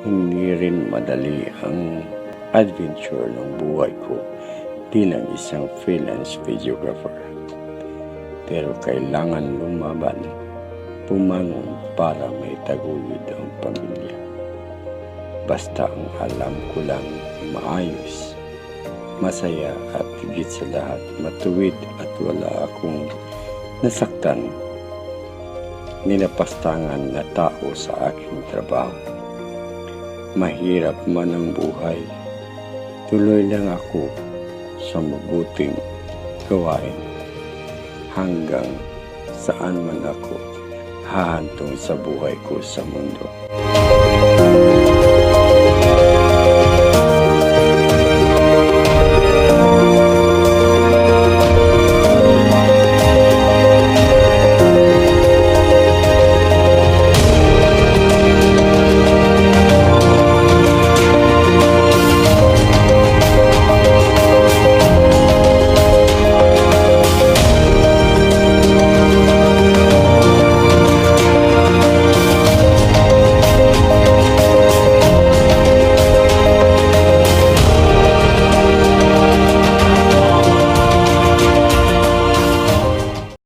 Hindi rin madali ang adventure ng buhay ko bilang isang freelance videographer. Pero kailangan lumaban, pumangon para may taguyod ang pamilya. Basta ang alam ko lang maayos, masaya at higit sa lahat matuwid at wala akong nasaktan, nilapastangan na tao sa aking trabaho. Mahirap man ang buhay, tuloy lang ako sa mabuting gawain hanggang saan man ako hahantong sa buhay ko sa mundo.